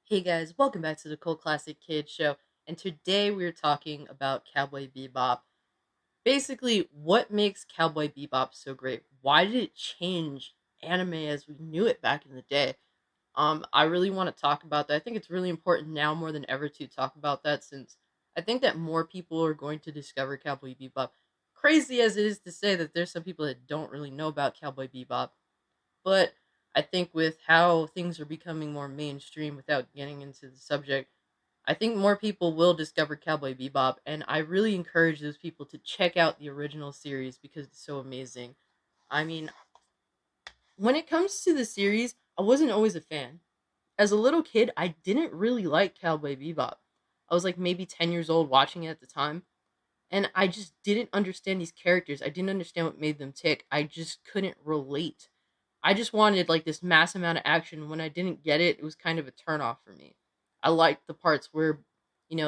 Hey guys, welcome back to the Cult Classic Kids Show. And today we're talking about Cowboy Bebop. Basically, what makes Cowboy Bebop so great? Why did it change anime as we knew it back in the day? I really want to talk about that. I think it's really important now more than ever to talk about that since I think that more people are going to discover Cowboy Bebop. Crazy as it is to say that there's some people that don't really know about Cowboy Bebop, but I think with how things are becoming more mainstream without getting into the subject, I think more people will discover Cowboy Bebop, and I really encourage those people to check out the original series because it's so amazing. I mean, when it comes to the series, I wasn't always a fan. As a little kid, I didn't really like Cowboy Bebop. I was like maybe 10 years old watching it at the time, and I just didn't understand these characters. I didn't understand what made them tick. I just couldn't relate. I just wanted like this mass amount of action. When I didn't get it, it was kind of a turnoff for me. I liked the parts where,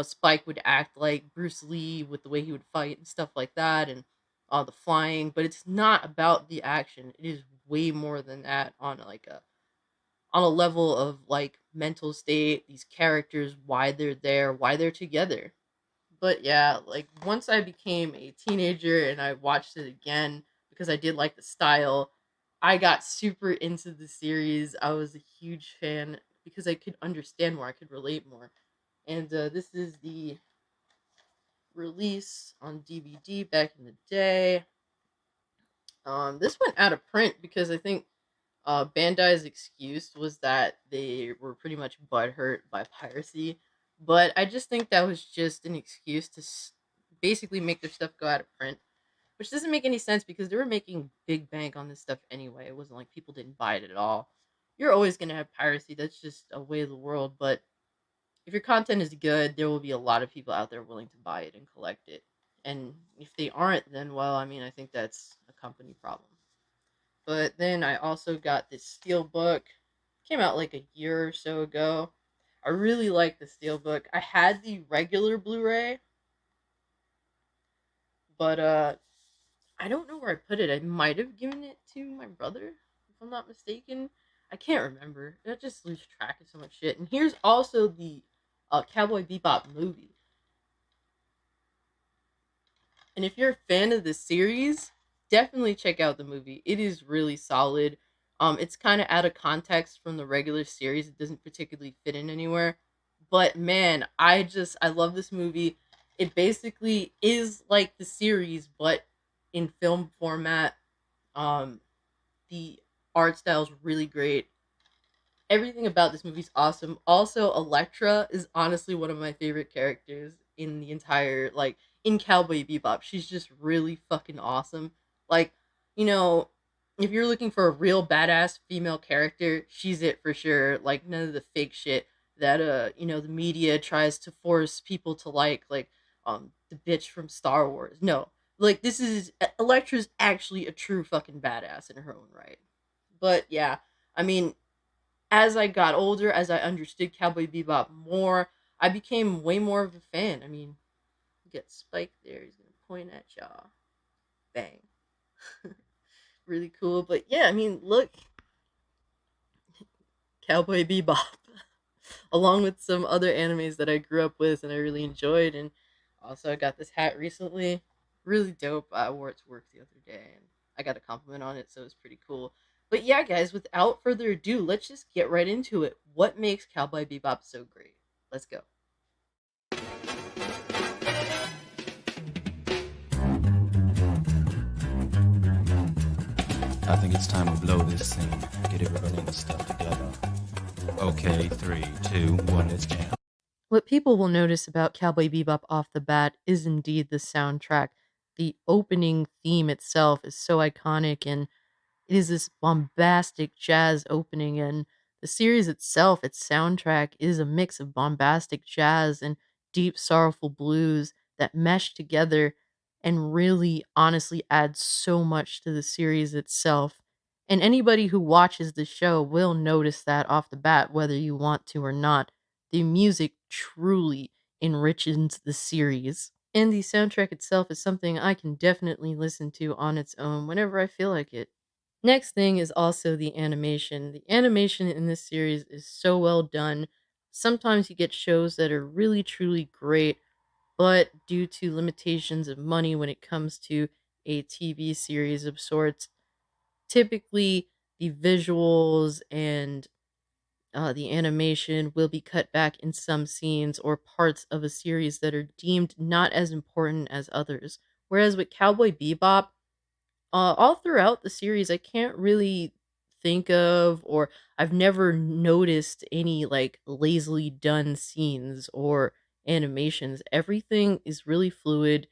Spike would act like Bruce Lee with the way he would fight and stuff like that, and the flying. But it's not about the action. It is way more than that on a level of like mental state. These characters, why they're there, why they're together. But yeah, like once I became a teenager and I watched it again because I did like the style, I got super into the series. I was a huge fan because I could understand more, I could relate more. And this is the release on DVD back in the day. This went out of print because I think Bandai's excuse was that they were pretty much butthurt by piracy, but I just think that was just an excuse to basically make their stuff go out of print, which doesn't make any sense because they were making big bank on this stuff anyway. It wasn't like people didn't buy it at all. You're always gonna have piracy. That's just a way of the world. But if your content is good, there will be a lot of people out there willing to buy it and collect it. And if they aren't, then well, I mean, I think that's a company problem. But then I also got this Steelbook. Came out like a year or so ago. I really like the Steelbook. I had the regular Blu-ray, but I don't know where I put it. I might have given it to my brother, if I'm not mistaken. I can't remember. I just lose track of so much shit. And here's also the Cowboy Bebop movie. And if you're a fan of the series, definitely check out the movie. It is really solid. It's kind of out of context from the regular series. It doesn't particularly fit in anywhere. But man, I love this movie. It basically is like the series, but in film format. Um, the art style is really great. Everything about this movie is awesome. Also, Elektra is honestly one of my favorite characters in the entire in Cowboy Bebop. She's just really fucking awesome. Like, you know, if you're looking for a real badass female character, she's it for sure. Like none of the fake shit that the media tries to force people to like the bitch from Star Wars. No. Like this is Elektra's actually a true fucking badass in her own right. But yeah, I mean, as I got older, as I understood Cowboy Bebop more, I became way more of a fan. I mean, you get Spike there, he's gonna point at y'all. Bang. Really cool. But yeah, I mean, look, Cowboy Bebop. Along with some other animes that I grew up with and I really enjoyed. And also, I got this hat recently. Really dope. I wore it to work the other day and I got a compliment on it, so it's pretty cool. But yeah, guys, without further ado, let's just get right into it. What makes Cowboy Bebop so great? Let's go. I think it's time we blow this scene. Get everybody in the stuff together. Okay, three, two, one, let's jam. What people will notice about Cowboy Bebop off the bat is indeed the soundtrack. The opening theme itself is so iconic and it is this bombastic jazz opening, and the series itself, its soundtrack, is a mix of bombastic jazz and deep, sorrowful blues that mesh together and really honestly add so much to the series itself. And anybody who watches the show will notice that off the bat, whether you want to or not. The music truly enriches the series. And the soundtrack itself is something I can definitely listen to on its own whenever I feel like it. Next thing is also the animation. The animation in this series is so well done. Sometimes you get shows that are really truly great, but due to limitations of money when it comes to a TV series of sorts, typically the visuals and the animation will be cut back in some scenes or parts of a series that are deemed not as important as others. Whereas with Cowboy Bebop, all throughout the series, I can't really think of, or I've never noticed any like lazily done scenes or animations. Everything is really fluid.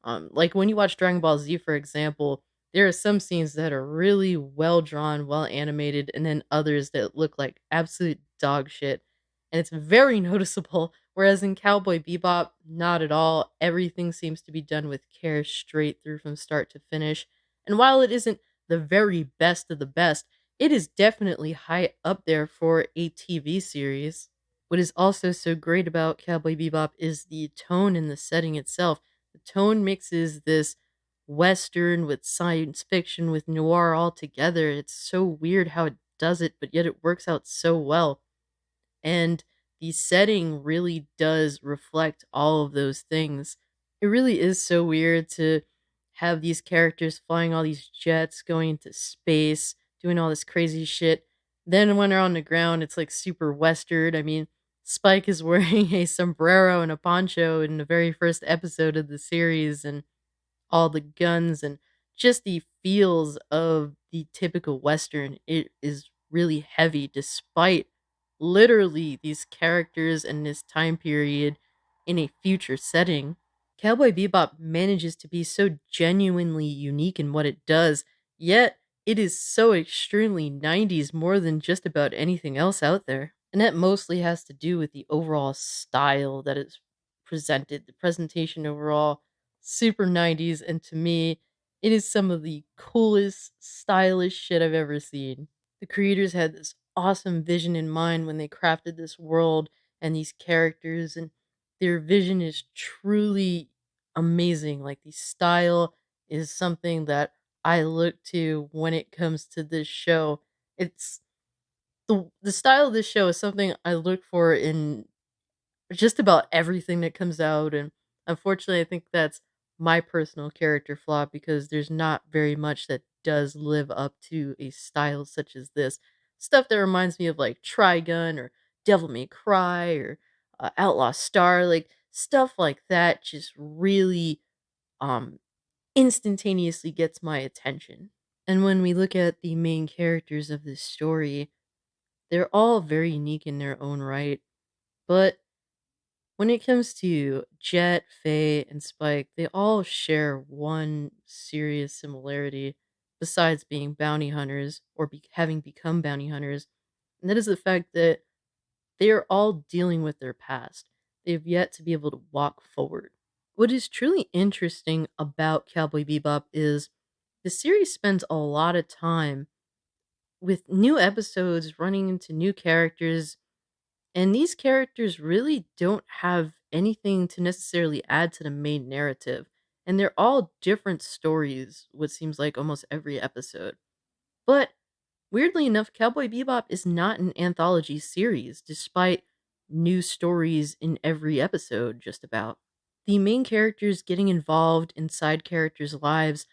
Like when you watch Dragon Ball Z, for example, there are some scenes that are really well drawn, well animated, and then others that look like absolute dog shit. And it's very noticeable. Whereas in Cowboy Bebop, not at all. Everything seems to be done with care straight through from start to finish, and while it isn't the very best of the best, it is definitely high up there for a TV series. What is also so great about Cowboy Bebop is the tone and the setting itself. The tone mixes this Western with science fiction with noir all together. It's so weird how it does it, but yet it works out so well. And the setting really does reflect all of those things. It really is so weird to have these characters flying all these jets, going into space, doing all this crazy shit. Then when they're on the ground, it's like super western. I mean, Spike is wearing a sombrero and a poncho in the very first episode of the series, and all the guns and just the feels of the typical Western. It is really heavy despite literally these characters and this time period in a future setting. Cowboy Bebop manages to be so genuinely unique in what it does, yet it is so extremely 90s more than just about anything else out there. And that mostly has to do with the overall style that is presented. The presentation overall, super 90s, and to me, it is some of the coolest, stylish shit I've ever seen. The creators had this awesome vision in mind when they crafted this world and these characters, and their vision is truly amazing. Like, the style is something that I look to when it comes to this show. It's the style of this show is something I look for in just about everything that comes out, and unfortunately, I think that's my personal character flaw because there's not very much that does live up to a style such as this. Stuff that reminds me of like Trigun or Devil May Cry or Outlaw Star, like stuff like that just really um instantaneously gets my attention. And when we look at the main characters of this story, they're all very unique in their own right. But when it comes to Jet, Faye, and Spike, they all share one serious similarity besides being bounty hunters or having become bounty hunters, and that is the fact that they are all dealing with their past. They have yet to be able to walk forward. What is truly interesting about Cowboy Bebop is the series spends a lot of time with new episodes running into new characters, and these characters really don't have anything to necessarily add to the main narrative. And they're all different stories, what seems like almost every episode. But weirdly enough, Cowboy Bebop is not an anthology series, despite new stories in every episode, just about. The main characters getting involved in side characters' lives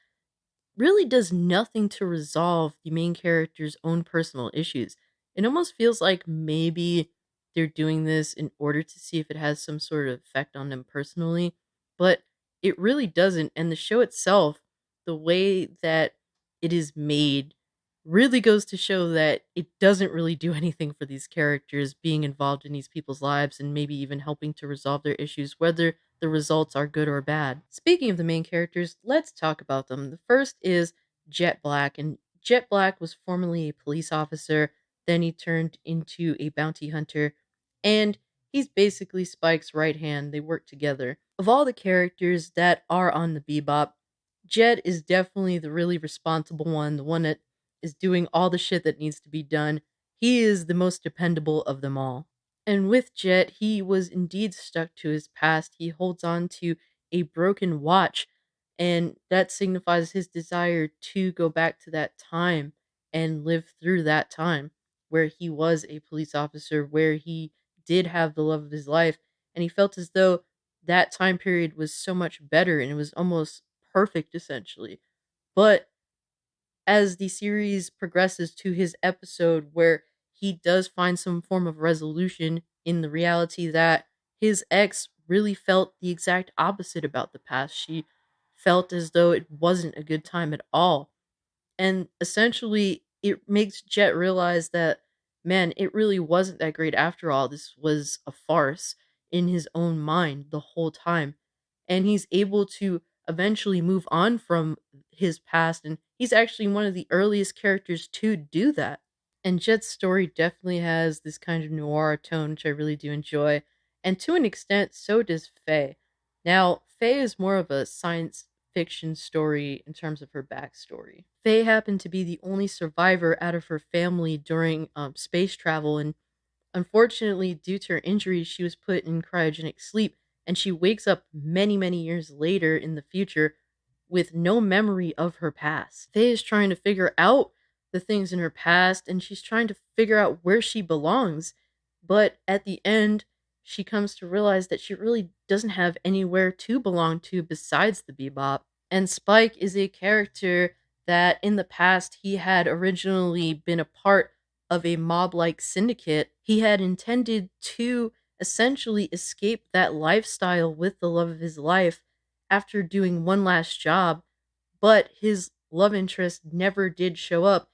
really does nothing to resolve the main character's own personal issues. It almost feels like maybe they're doing this in order to see if it has some sort of effect on them personally, but it really doesn't. And the show itself, the way that it is made, really goes to show that it doesn't really do anything for these characters being involved in these people's lives and maybe even helping to resolve their issues, whether the results are good or bad. Speaking of the main characters, let's talk about them. The first is Jet Black, and Jet Black was formerly a police officer, then he turned into a bounty hunter, and he's basically Spike's right hand. They work together. Of all the characters that are on the Bebop, Jet is definitely the really responsible one, the one that is doing all the shit that needs to be done. He is the most dependable of them all. And with Jet, he was indeed stuck to his past. He holds on to a broken watch, and that signifies his desire to go back to that time and live through that time where he was a police officer, where he did have the love of his life, and he felt as though that time period was so much better and it was almost perfect essentially. But as the series progresses to his episode where he does find some form of resolution in the reality that his ex really felt the exact opposite about the past. She felt as though it wasn't a good time at all. And essentially, it makes Jet realize that, man, it really wasn't that great after all. This was a farce in his own mind the whole time. And he's able to eventually move on from his past. And he's actually one of the earliest characters to do that. And Jet's story definitely has this kind of noir tone, which I really do enjoy. And to an extent, so does Faye. Now, Faye is more of a science fiction story in terms of her backstory. Faye happened to be the only survivor out of her family during space travel, and unfortunately, due to her injuries, she was put in cryogenic sleep, and she wakes up many, many years later in the future with no memory of her past. Faye is trying to figure out the things in her past, and she's trying to figure out where she belongs. But at the end, she comes to realize that she really doesn't have anywhere to belong to besides the Bebop. And Spike is a character that in the past he had originally been a part of a mob like syndicate. He had intended to essentially escape that lifestyle with the love of his life after doing one last job, but his love interest never did show up,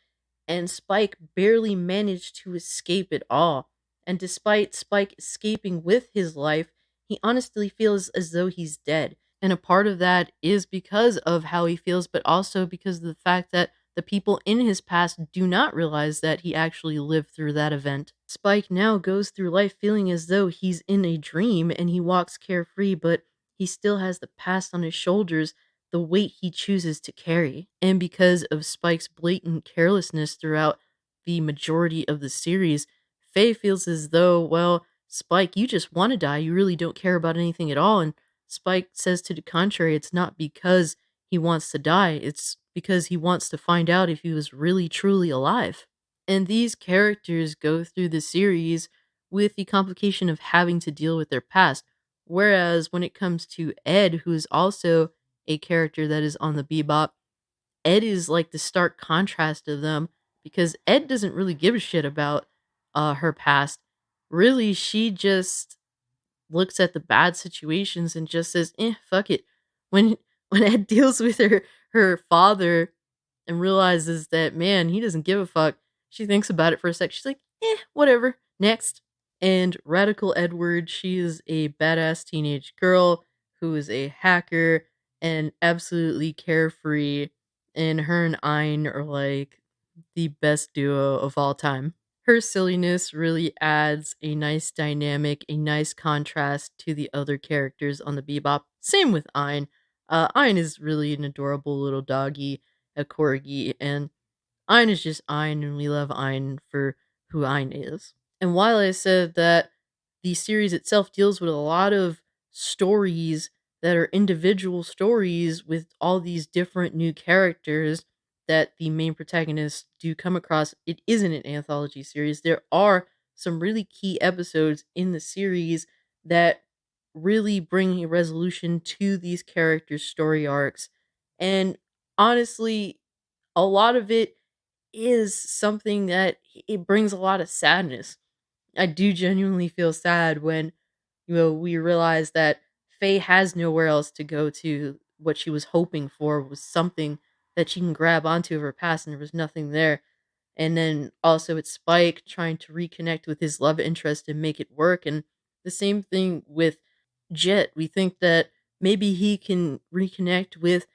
and Spike barely managed to escape it all. And despite Spike escaping with his life, he honestly feels as though he's dead. And a part of that is because of how he feels, but also because of the fact that the people in his past do not realize that he actually lived through that event. Spike now goes through life feeling as though he's in a dream and he walks carefree, but he still has the past on his shoulders, the weight he chooses to carry. And because of Spike's blatant carelessness throughout the majority of the series, Faye feels as though, well, Spike, you just want to die. You really don't care about anything at all. And Spike says to the contrary, it's not because he wants to die, it's because he wants to find out if he was really truly alive. And these characters go through the series with the complication of having to deal with their past. Whereas when it comes to Ed, who is also a character that is on the Bebop, Ed is like the stark contrast of them because Ed doesn't really give a shit about her past. Really, she just looks at the bad situations and just says, fuck it." When when Ed deals with her father and realizes that, man, he doesn't give a fuck, she thinks about it for a sec. She's like, whatever. Next. And Radical Edward, she is a badass teenage girl who is a hacker and absolutely carefree. And her and Ein are like the best duo of all time. Her silliness really adds a nice dynamic, a nice contrast to the other characters on the Bebop. Same with Ein. Ein is really an adorable little doggy, a corgi, and Ein is just Ein, and we love Ein for who Ein is. And while I said that the series itself deals with a lot of stories that are individual stories with all these different new characters that the main protagonists do come across, it isn't an anthology series. There are some really key episodes in the series that really bring a resolution to these characters' story arcs. And honestly, a lot of it is something that it brings a lot of sadness. I do genuinely feel sad when, we realize that Faye has nowhere else to go to. What she was hoping for was something that she can grab onto of her past, and there was nothing there. And then also it's Spike trying to reconnect with his love interest and make it work. And the same thing with Jet. We think that maybe he can reconnect with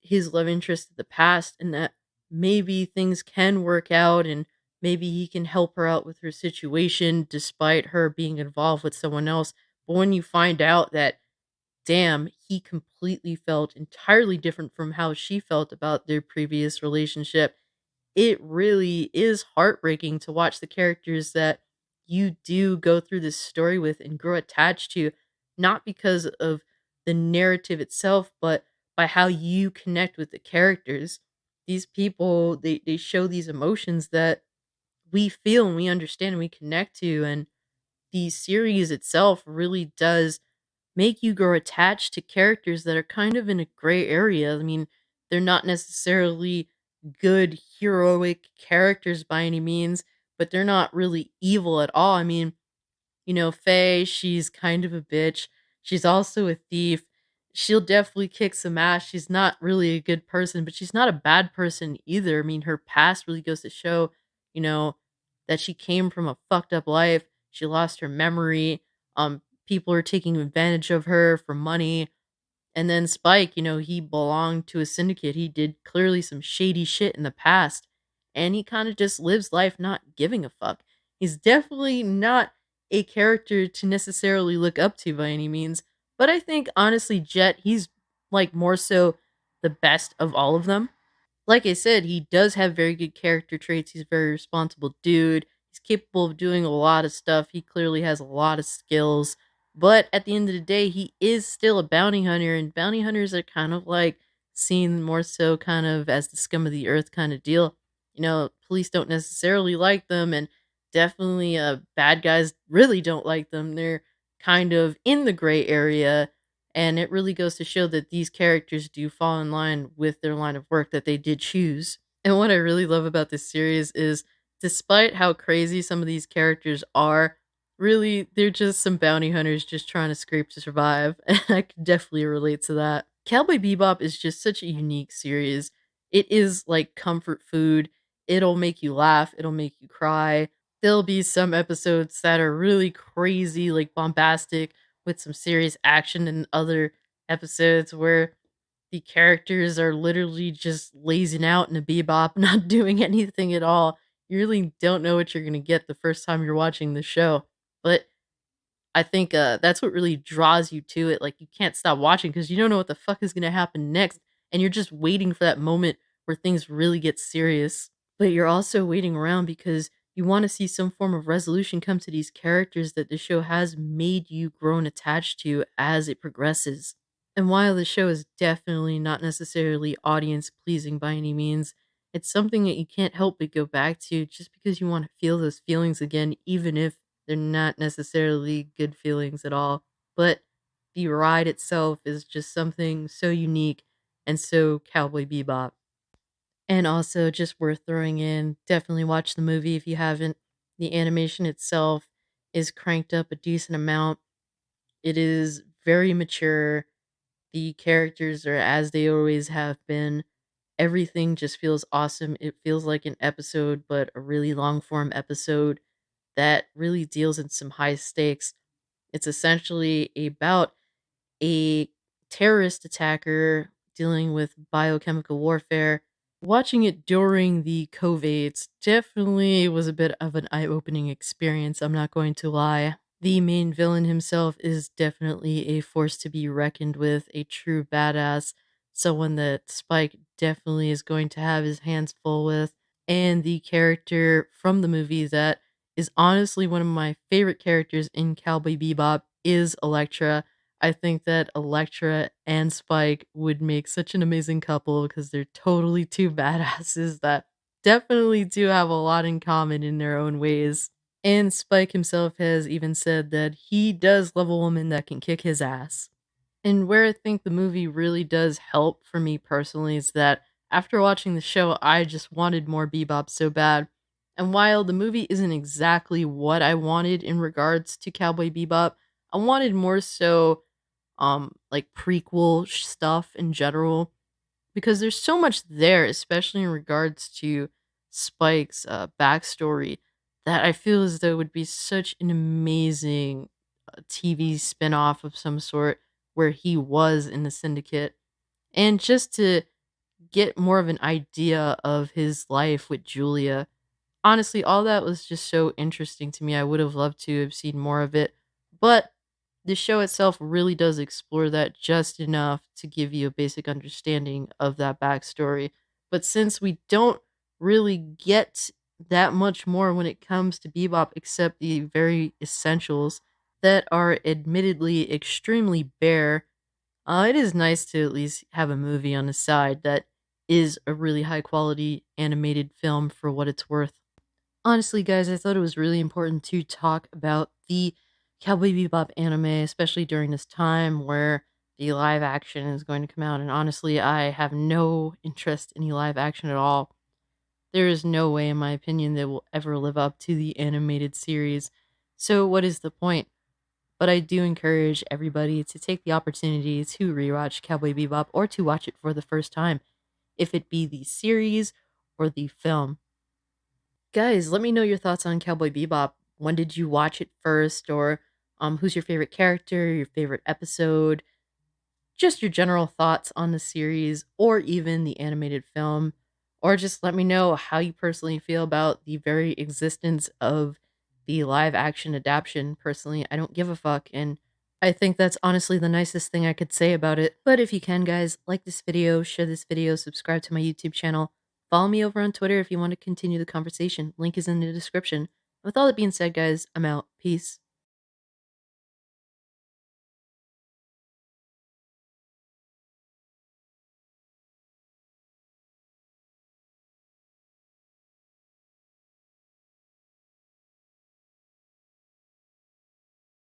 his love interest of the past and that maybe things can work out and maybe he can help her out with her situation despite her being involved with someone else. But when you find out that, damn, he completely felt entirely different from how she felt about their previous relationship, it really is heartbreaking to watch the characters that you do go through this story with and grow attached to, not because of the narrative itself, but by how you connect with the characters. These people, they show these emotions that we feel and we understand and we connect to. And the series itself really does make you grow attached to characters that are kind of in a gray area. I mean, they're not necessarily good heroic characters by any means, but they're not really evil at all. I mean, Faye, she's kind of a bitch. She's also a thief. She'll definitely kick some ass. She's not really a good person, but she's not a bad person either. I mean, her past really goes to show, you know, that she came from a fucked up life. She lost her memory. People are taking advantage of her for money. And then Spike, he belonged to a syndicate. He did clearly some shady shit in the past. And he kind of just lives life not giving a fuck. He's definitely not a character to necessarily look up to by any means. But I think, honestly, Jet, he's like more so the best of all of them. Like I said, he does have very good character traits. He's a very responsible dude. He's capable of doing a lot of stuff. He clearly has a lot of skills. But at the end of the day, he is still a bounty hunter, and bounty hunters are kind of like seen more so kind of as the scum of the earth kind of deal. Police don't necessarily like them, and definitely bad guys really don't like them. They're kind of in the gray area, and it really goes to show that these characters do fall in line with their line of work that they did choose. And what I really love about this series is, despite how crazy some of these characters are, really, they're just some bounty hunters just trying to scrape to survive. And I can definitely relate to that. Cowboy Bebop is just such a unique series. It is like comfort food. It'll make you laugh, it'll make you cry. There'll be some episodes that are really crazy, like bombastic, with some serious action, and other episodes where the characters are literally just lazing out in a bebop, not doing anything at all. You really don't know what you're going to get the first time you're watching the show. But I think that's what really draws you to it. Like, you can't stop watching because you don't know what the fuck is going to happen next. And you're just waiting for that moment where things really get serious. But you're also waiting around because you want to see some form of resolution come to these characters that the show has made you grow and attached to as it progresses. And while the show is definitely not necessarily audience pleasing by any means, it's something that you can't help but go back to just because you want to feel those feelings again, even if they're not necessarily good feelings at all. But the ride itself is just something so unique and so Cowboy Bebop. And also, just worth throwing in, definitely watch the movie if you haven't. The animation itself is cranked up a decent amount. It is very mature. The characters are as they always have been. Everything just feels awesome. It feels like an episode, but a really long form episode that really deals in some high stakes. It's essentially about a terrorist attacker dealing with biochemical warfare. Watching it during the COVIDs definitely was a bit of an eye opening experience, I'm not going to lie. The main villain himself is definitely a force to be reckoned with, a true badass, someone that Spike definitely is going to have his hands full with. And the character from the movie that is honestly one of my favorite characters in Cowboy Bebop is Elektra. I think that Elektra and Spike would make such an amazing couple because they're totally two badasses that definitely do have a lot in common in their own ways. And Spike himself has even said that he does love a woman that can kick his ass. And where I think the movie really does help for me personally is that after watching the show, I just wanted more Bebop so bad. And while the movie isn't exactly what I wanted in regards to Cowboy Bebop, I wanted more so like prequel stuff in general, because there's so much there, especially in regards to Spike's backstory, that I feel as though it would be such an amazing TV spin-off of some sort where he was in the syndicate. And just to get more of an idea of his life with Julia. Honestly, all that was just so interesting to me. I would have loved to have seen more of it. But the show itself really does explore that just enough to give you a basic understanding of that backstory. But since we don't really get that much more when it comes to Bebop, except the very essentials that are admittedly extremely bare, it is nice to at least have a movie on the side that is a really high quality animated film for what it's worth. Honestly, guys, I thought it was really important to talk about the Cowboy Bebop anime, especially during this time where the live action is going to come out. And honestly, I have no interest in any live action at all. There is no way, in my opinion, that will ever live up to the animated series. So, what is the point? But I do encourage everybody to take the opportunity to rewatch Cowboy Bebop or to watch it for the first time, if it be the series or the film. Guys, let me know your thoughts on Cowboy Bebop. When did you watch it first? Or who's your favorite character, your favorite episode? Just your general thoughts on the series or even the animated film. Or just let me know how you personally feel about the very existence of the live action adaptation. Personally, I don't give a fuck. And I think that's honestly the nicest thing I could say about it. But if you can, guys, like this video, share this video, subscribe to my YouTube channel. Follow me over on Twitter if you want to continue the conversation. Link is in the description. With all that being said, guys, I'm out. Peace.